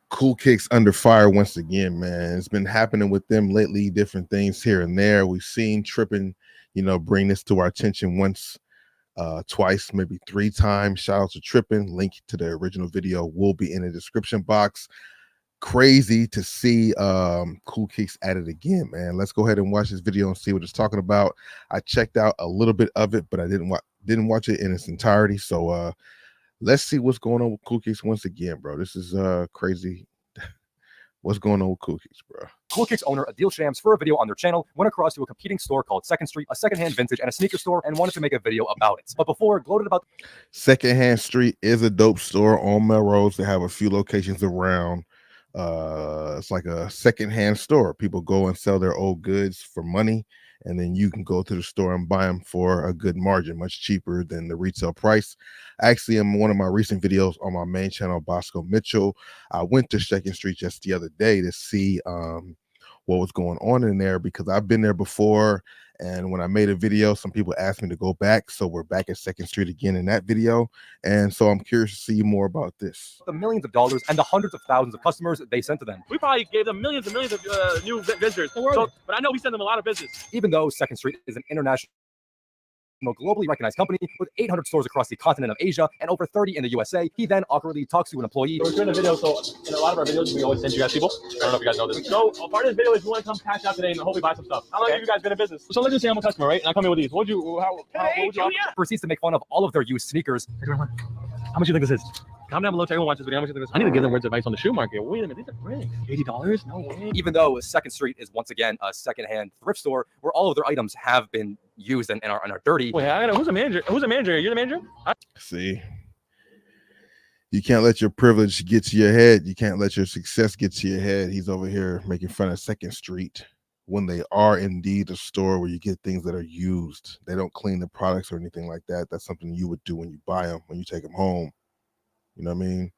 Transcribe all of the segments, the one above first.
Cool Kicks under fire once again, man. It's been happening with them lately, different things here and there. We've seen Trippin, bring this to our attention once, twice, maybe 3 times. Shout out to Trippin. Link to the original video will be in the description box. Crazy to see Cool Kicks at it again, man. Let's go ahead and watch this video and see what it's talking about. I checked out a little bit of it, but I didn't watch it in its entirety. So let's see what's going on with Cool Kicks once again, bro. This is crazy. What's going on with Cool Kicks, bro? Cool Kicks owner Adil Shams, for a video on their channel, went across to a competing store called Second Street, a secondhand vintage and a sneaker store, and wanted to make a video about it. But before, gloated about Secondhand Street is a dope store on Melrose. They have a few locations around. It's like a secondhand store. People go and sell their old goods for money, and then you can go to the store and buy them for a good margin, much cheaper than the retail price. Actually, in one of my recent videos on my main channel, Bosco Mitchell, I went to Second Street just the other day to see what was going on in there, because I've been there before, and when I made a video, some people asked me to go back, so we're back at Second Street again in that video, and so I'm curious to see more about this. the millions of dollars and the hundreds of thousands of customers they sent to them. We probably gave them millions and millions of new visitors. So, but I know we send them a lot of business. Even though Second Street is an international, globally recognized company with 800 stores across the continent of Asia and over 30 in the USA, he then awkwardly talks to an employee. So we're doing a video, so in a lot of our videos, we always send you guys people. I don't know if you guys know this. So a part of this video is we want to come cash out today and hopefully buy some stuff. How long have you guys been in business? So let's just say I'm a customer, right? And I come in with these. What would you offer? Proceeds to make fun of all of their used sneakers. How much do you think this is? Comment down below. Everyone watch this video. How much do you think this is? I need to give them words of advice on the shoe market. Wait a minute, these are great. $80? No way. Even though Second Street is once again a secondhand thrift store where all of their items have been used and are dirty. Wait, who's the manager? Who's the manager? You're the manager? See, you can't let your privilege get to your head. You can't let your success get to your head. He's over here making fun of Second Street when they are indeed a store where you get things that are used. They don't clean the products or anything like that. That's something you would do when you buy them, when you take them home. You know what I mean?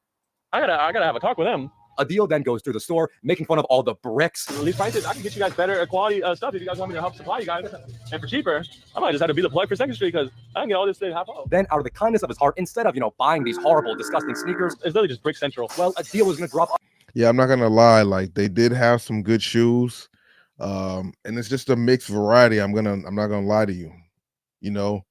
I gotta have a talk with them. Adil then goes through the store, making fun of all the bricks. These prices, I can get you guys better quality stuff if you guys want me to help supply you guys. And for cheaper, I might just have to be the plug for Second Street because I can get all this thing half off. Then, out of the kindness of his heart, instead of, buying these horrible, disgusting sneakers, it's literally just Brick Central. well, Adil was going to drop. Yeah, I'm not going to lie. Like, they did have some good shoes. And it's just a mixed variety. I'm not going to lie to you.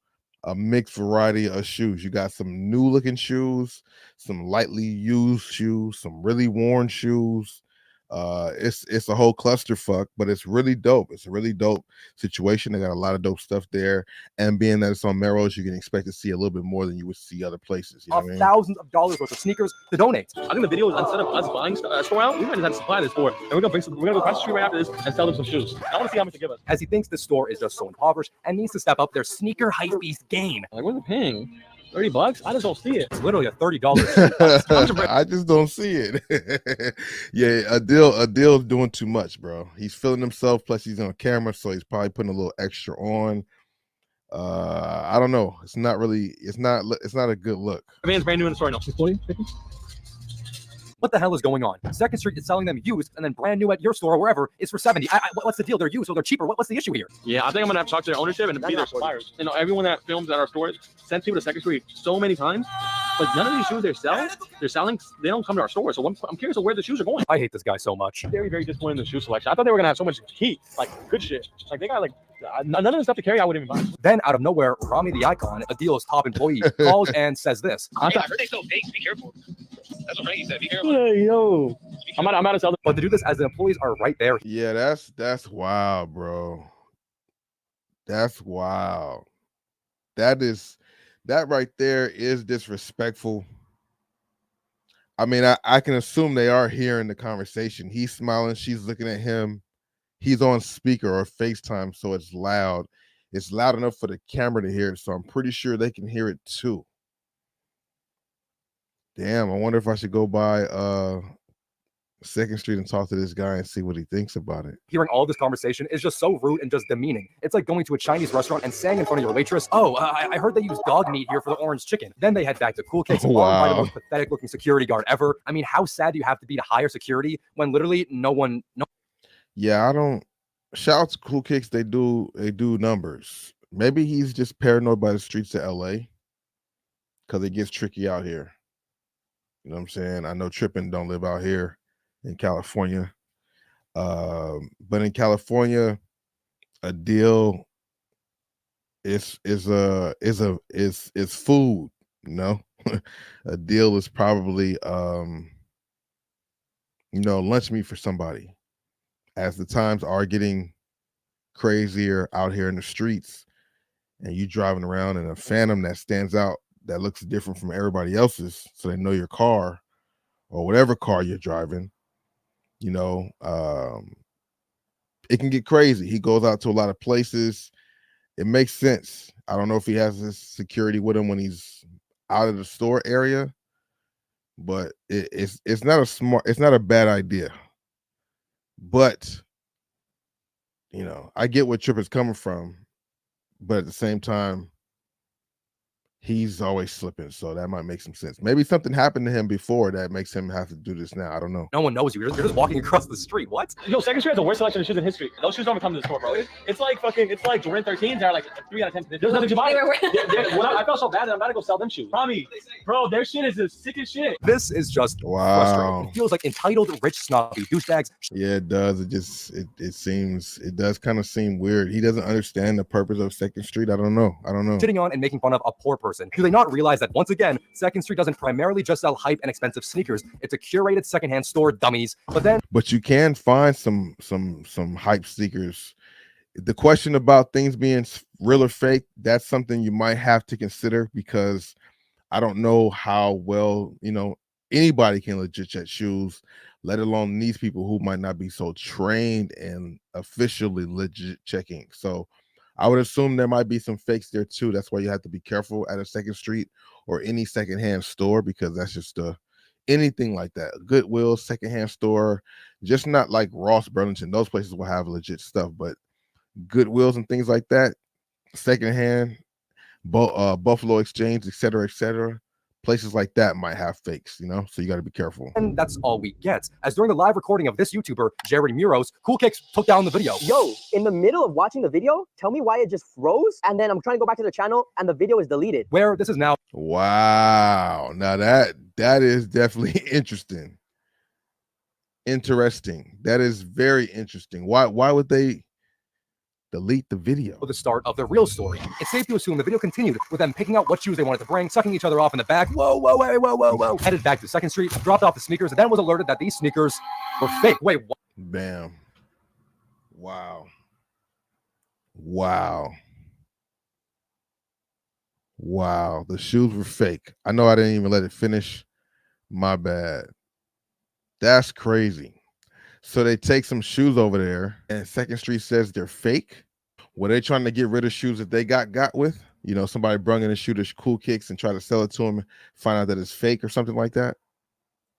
A mixed variety of shoes. You got some new looking shoes, some lightly used shoes, some really worn shoes. It's a whole clusterfuck, but it's really dope. It's a really dope situation. They got a lot of dope stuff there, and being that it's on Melrose, you can expect to see a little bit more than you would see other places. You know what I mean? Thousands of dollars worth of sneakers to donate. I think the video is, instead of us buying store out, we might just have to supply this store, and we're gonna go across the street right after this and sell them some shoes. I want to see how much they give us. As he thinks the store is just so impoverished and needs to step up their sneaker hype beast game. Like, what's the paying? $30? I just don't see it. It's literally a $30. I just don't see it. Yeah, Adil doing too much, bro. He's feeling himself, plus he's on camera, so he's probably putting a little extra on. I don't know. It's not a good look. The van's brand new in the store now. What the hell is going on? Second Street is selling them used and then brand new at your store or wherever it's for $70. What's the deal? They're used, so they're cheaper. What's the issue here? Yeah, I think I'm gonna have to talk to their ownership and be their suppliers. Everyone that films at our stores sends people to Second Street so many times, but none of these shoes they're selling, they don't come to our store. So I'm curious of where the shoes are going. I hate this guy so much. Very, very disappointed in the shoe selection. I thought they were gonna have so much heat, like good shit. Like they got none of the stuff to carry I wouldn't even buy. Then out of nowhere, Rami the Icon, Adil's top employee, calls and says this. I heard they sell fakes. Be careful. That's what Frankie said. Be careful. Hey, yo, I'm out of sell them. But to do this as the employees are right there. Yeah, that's wild, bro. That's wild. That right there is disrespectful. I mean, I can assume they are hearing the conversation. He's smiling, she's looking at him. He's on speaker or FaceTime, so it's loud. It's loud enough for the camera to hear it, so I'm pretty sure they can hear it too. Damn, I wonder if I should go by Second Street and talk to this guy and see what he thinks about it. Hearing all this conversation is just so rude and just demeaning. It's like going to a Chinese restaurant and saying in front of your waitress, "Oh, I heard they use dog meat here for the orange chicken." Then they head back to Cool Kicks, Wow. by the most pathetic looking security guard ever. I mean, how sad do you have to be to hire security when literally no one? Yeah, I don't. Shout out to Cool Kicks. They do numbers. Maybe he's just paranoid by the streets of LA because it gets tricky out here. You know what I'm saying? I know Trippin don't live out here. in California. But in California, a deal is food, you know. A deal is probably lunch meat for somebody. As the times are getting crazier out here in the streets, and you driving around in a Phantom that stands out, that looks different from everybody else's, so they know your car or whatever car you're driving, it can get crazy. He goes out to a lot of places. It makes sense. I don't know if he has his security with him when he's out of the store area, but it's not a bad idea. But I get where Tripp is coming from, but at the same time, he's always slipping, so that might make some sense. Maybe something happened to him before that makes him have to do this now. I don't know. No one knows you. You're just walking across the street. What? Yo, Second Street has the worst selection of shoes in history. Those shoes don't even come to the store, bro. It's like Jordan 13s that are like 3 out of 10. There's nothing to buy. I felt so bad that I'm about to go sell them shoes. Tommy, bro, their shit is the sickest shit. This is just frustrating. It feels like entitled, rich, snobby douchebags. Yeah, it does. It does kind of seem weird. He doesn't understand the purpose of Second Street. I don't know. Sitting on and making fun of a poor person. Do they not realize that, once again, Second Street doesn't primarily just sell hype and expensive sneakers? It's a curated secondhand store, dummies. But you can find some hype sneakers. The question about things being real or fake, that's something you might have to consider, because I don't know how well anybody can legit check shoes, let alone these people who might not be so trained and officially legit checking. So I would assume there might be some fakes there too. That's why you have to be careful at a Second Street or any secondhand store, because that's just anything like that. Goodwill, secondhand store, just not like Ross, Burlington. Those places will have legit stuff, but Goodwills and things like that, secondhand, Buffalo Exchange, etc., places like that might have fakes, so you got to be careful. And that's all we get. As during the live recording of this YouTuber, Jared Muros, Coolkicks took down the video. Yo, in the middle of watching the video, tell me why it just froze, and then I'm trying to go back to the channel, and the video is deleted. Where this is now. Wow. Now that is definitely interesting. That is very interesting. Why would they delete the video? The start of the real story. It's safe to assume the video continued with them picking out what shoes they wanted to bring, sucking each other off in the back. Whoa. Headed back to Second Street, dropped off the sneakers, and then was alerted that these sneakers were fake. Wait, what? Bam. Wow. The shoes were fake. I know I didn't even let it finish. My bad. That's crazy. So they take some shoes over there, and Second Street says they're fake. Were they trying to get rid of shoes that they got with? Somebody brung in a shoe to Cool Kicks and try to sell it to them, find out that it's fake or something like that.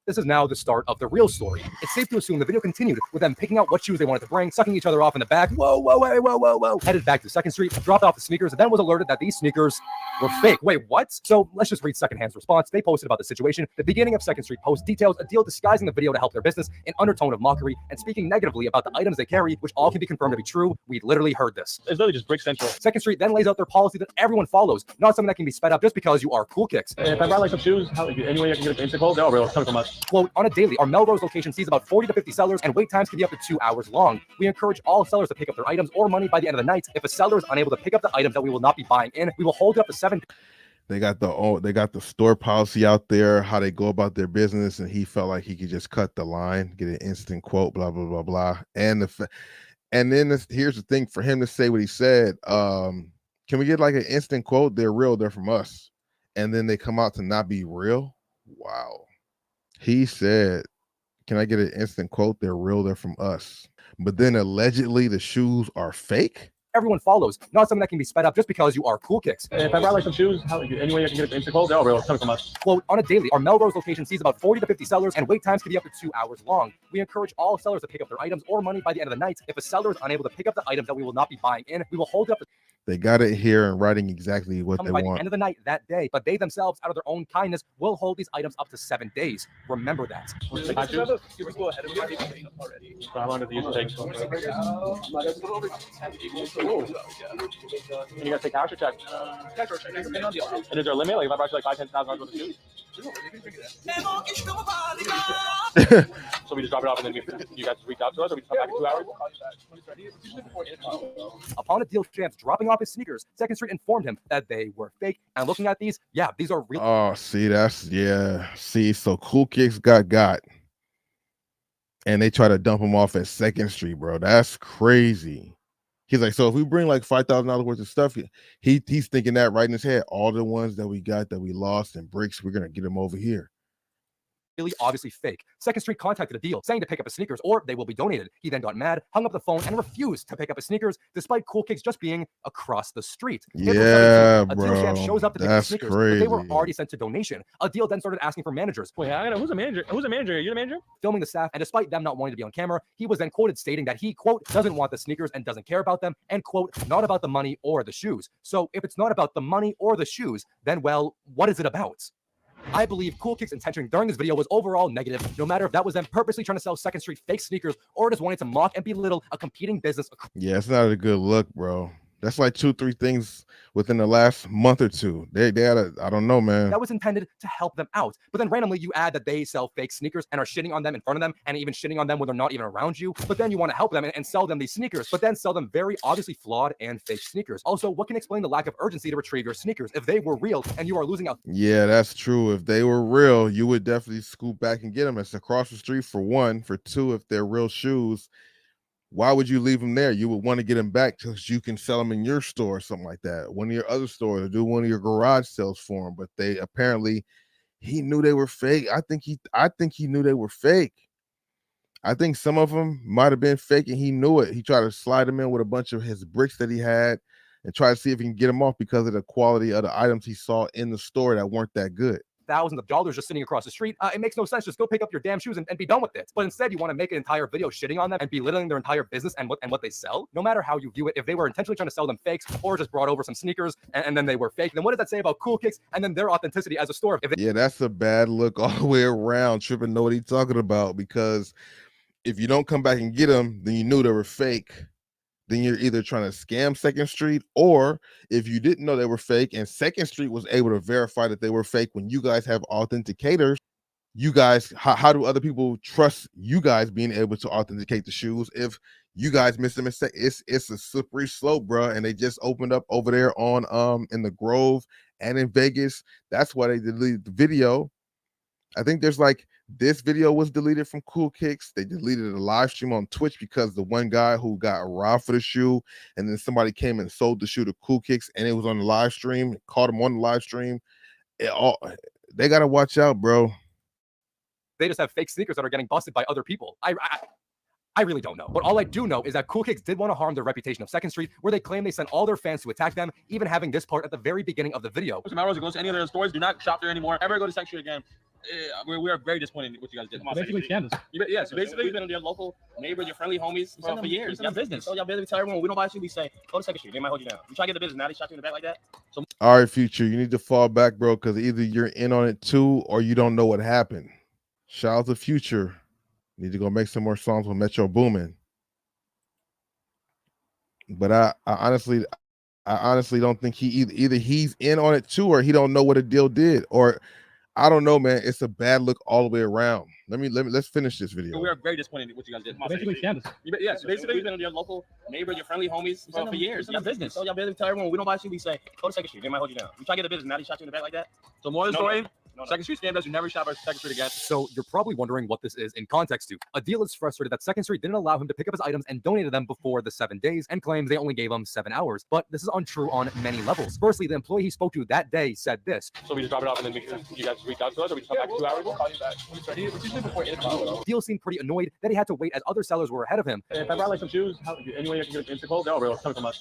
This is now the start of the real story. It's safe to assume the video continued with them picking out what shoes they wanted to bring, sucking each other off in the back. Whoa. Headed back to Second Street, dropped off the sneakers, and then was alerted that these sneakers were fake. Wait, what? So let's just read Secondhand's response. They posted about the situation. The beginning of Second Street post details a deal disguising the video to help their business, an undertone of mockery, and speaking negatively about the items they carry, which all can be confirmed to be true. We literally heard this. It's literally just brick central. Second Street then lays out their policy that everyone follows, not something that can be sped up just because you are Cool Kicks. If I brought some shoes, any way I can get it instant cold? No, bro, it's coming from us. Quote, on a daily, our Melrose location sees about 40 to 50 sellers, and wait times can be up to 2 hours long. We encourage all sellers to pick up their items or money by the end of the night. If a seller is unable to pick up the items that we will not be buying in, we will hold it up to 7 days. They got the store policy out there, how they go about their business, and he felt like he could just cut the line, get an instant quote, blah blah blah blah. And then here's the thing, for him to say what he said, can we get like an instant quote? They're real, they're from us, and then they come out to not be real. Wow. He said, can I get an instant quote? They're real, they're from us. But then allegedly the shoes are fake. Everyone follows, not something that can be sped up just because you are Cool Kicks. If I brought some shoes, any way I can get it instant cold? No, bro, it's coming from us. Quote, on a daily, our Melrose location sees about 40 to 50 sellers, and wait times can be up to 2 hours long. We encourage all sellers to pick up their items or money by the end of the night. If a seller is unable to pick up the items that we will not be buying in, we will hold it up to... They got it here in writing exactly what they by want. The end of the night that day, but they themselves, out of their own kindness, will hold these items up to 7 days. Remember that. How long does the user take? And you guys take cash or check? And is there a limit? Like if I brought you like $5,000, $10,000 worth of shoes? So we just drop it off and then you guys reach out to us, or we come back in 2 hours? Upon Adil Shams dropping off his sneakers, Second Street informed him that they were fake. And looking at these, yeah, these are real. Oh, see, see, so Cool Kicks got, and they try to dump him off at Second Street, bro. That's crazy. He's like, so if we bring like $5,000 worth of stuff, he's thinking that right in his head. All the ones that we got that we lost in bricks, we're gonna get them over here. Really obviously fake. Second Street contacted Adil saying to pick up his sneakers or they will be donated. He then got mad, hung up the phone, and refused to pick up his sneakers despite Cool Kicks just being across the street. Yeah, bro. Adil Shams shows up to pick up his sneakers, crazy. but they were already sent to donation. Adil then started asking for managers. Wait, I gotta, who's the manager? Who's the manager? You're the manager? Filming the staff, and despite them not wanting to be on camera, he was then quoted stating that he, quote, doesn't want the sneakers and doesn't care about them, and, quote, not about the money or the shoes. So if it's not about the money or the shoes, then, well, what is it about? I believe Cool Kicks' intention during this video was overall negative, no matter if that was them purposely trying to sell Second Street fake sneakers or just wanting to mock and belittle a competing business. Yeah, it's not a good look, bro. That's like 2-3 things within the last month or two. They had a, I don't know, man. That was intended to help them out. But then randomly you add that they sell fake sneakers and are shitting on them in front of them and even shitting on them when they're not even around you. But then you want to help them and sell them these sneakers, but then sell them very obviously flawed and fake sneakers. Also, what can explain the lack of urgency to retrieve your sneakers if they were real and you are losing out? Yeah, that's true. If they were real, you would definitely scoop back and get them. It's across the street for one. For two, if they're real shoes, why would you leave them there? You would want to get them back because you can sell them in your store or something like that. One of your other stores, or do one of your garage sales for them. But they apparently, he knew they were fake. I think he knew they were fake. I think some of them might have been fake and he knew it. He tried to slide them in with a bunch of his bricks that he had and try to see if he can get them off because of the quality of the items he saw in the store that weren't that good. Thousands of dollars just sitting across the street. It makes no sense. Just go pick up your damn shoes and be done with it. But instead, you want to make an entire video shitting on them and belittling their entire business and what they sell. No matter how you view it, if they were intentionally trying to sell them fakes or just brought over some sneakers and then they were fake, then what does that say about Cool Kicks and then their authenticity as a store? Yeah, that's a bad look all the way around. Tripping know what he's talking about, because if you don't come back and get them, then you knew they were fake. Then you're either trying to scam Second Street, or if you didn't know they were fake and Second Street was able to verify that they were fake when you guys have authenticators, you guys, how do other people trust you guys being able to authenticate the shoes if you guys miss them? It's a slippery slope, bro. And they just opened up over there on in the Grove and in Vegas. That's why they deleted the video. I think there's like, this video was deleted from Cool Kicks. They deleted a live stream on Twitch because the one guy who got robbed for the shoe, and then somebody came and sold the shoe to Cool Kicks, and it was on the live stream. Caught him on the live stream. They gotta watch out, bro. They just have fake sneakers that are getting busted by other people. I really don't know. But all I do know is that Cool Kicks did want to harm the reputation of Second Street, where they claim they sent all their fans to attack them, even having this part at the very beginning of the video. Tomorrow, goes to any of their stores. Do not shop there anymore. Ever go to Second Street again. We are very disappointed in what you guys did. Basically, scandals. Yeah, so basically, we've been your local neighbors, your friendly homies for years. Y'all business. So y'all business. Tell everyone we don't buy shoes. We say go to Second Street. They might hold you down. You try to get the business. Now they shot you in the back like that. So All right, Future, you need to fall back, bro, because either you're in on it too, or you don't know what happened. Shout out to Future. Need to go make some more songs with Metro Boomin. But I honestly don't think he either he's in on it too, or he don't know what a deal did, or I don't know, man. It's a bad look all the way around. Let's finish this video. we are very disappointed in what you guys did. basically, scandals. Yeah, so basically, we've been your local neighbors, your friendly homies for years. Y'all business. So y'all business. Tell everyone we don't buy shoes. We say go to Second Street. They might hold you down. You try to get the business. Now they shot you in the back like that. so more of the No, story. No. Second Street scam does. You never shop at Second Street again. So you're probably wondering what this is in context to. Adil is frustrated that Second Street didn't allow him to pick up his items and donated them before the 7 days and claims they only gave him 7 hours. But this is untrue on many levels. Firstly, the employee he spoke to that day said this. So we just drop it off and then you guys reach out to us, or we come back in 2 hours. We'll call you back. It's usually before 8 o'clock. Adil seemed pretty annoyed that he had to wait as other sellers were ahead of him. If I brought like some shoes, any way I can get an Instagram, they're all real. It's coming from us.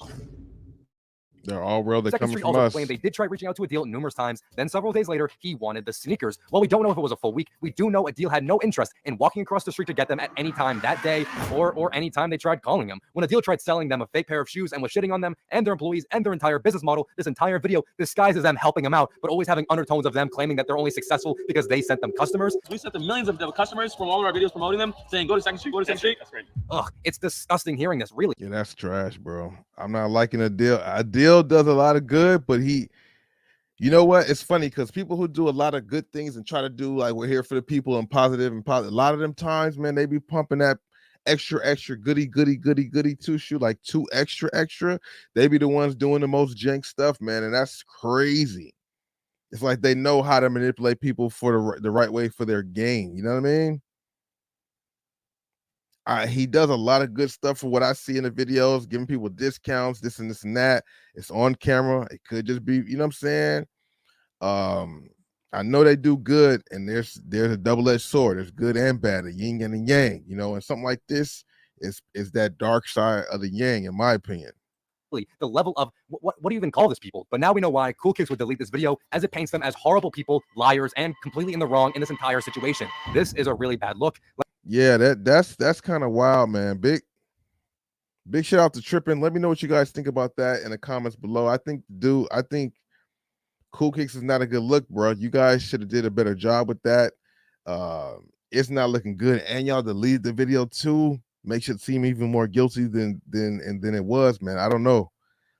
They're all real. They're Second coming Street from also us. claimed they did try reaching out to Adil numerous times. Then several days later, he wanted the sneakers. While we don't know if it was a full week, we do know Adil had no interest in walking across the street to get them at any time that day or any time they tried calling him. When Adil tried selling them a fake pair of shoes and was shitting on them and their employees and their entire business model, this entire video disguises them helping him out, but always having undertones of them claiming that they're only successful because they sent them customers. We sent them millions of customers from all of our videos promoting them, saying go to Second Street, go to Second Street. That's great. Ugh, it's disgusting hearing this, really. Yeah, that's trash, bro. I'm not liking Adil. Adil does a lot of good, but he You know what? It's funny because people who do a lot of good things and try to do like we're here for the people and positive, a lot of them times, man, they be pumping that extra goody two shoe, like too extra. They be the ones doing the most jank stuff, man, and that's crazy. It's like they know how to manipulate people for the right way for their gain. You know what I mean? He does a lot of good stuff for what I see in the videos, giving people discounts, this and that. It's on camera. It could just be, you know what I'm saying? I know they do good, and there's a double-edged sword. There's good and bad, a yin and a yang, you know, and something like this is that dark side of the yang, in my opinion. The level of what do you even call this people? But now we know why Cool Kicks would delete this video, as it paints them as horrible people, liars, and completely in the wrong in this entire situation. This is a really bad look. Yeah, that's kind of wild, man. Big shout out to Trippin'. Let me know what you guys think about that in the comments below. I think Cool Kicks is not a good look, bro. You guys should have did a better job with that. It's not looking good, and y'all deleted the video too. Makes it seem even more guilty than it was, man. I don't know.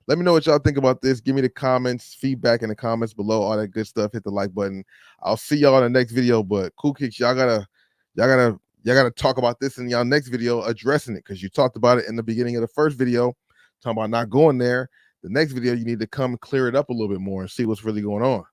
Let me know what y'all think about this. Give me the comments, feedback in the comments below, all that good stuff. Hit the like button. I'll see y'all in the next video. But Cool Kicks, y'all gotta talk about this in y'all next video, addressing it, because you talked about it in the beginning of the first video, talking about not going there. The next video, you need to come clear it up a little bit more and see what's really going on.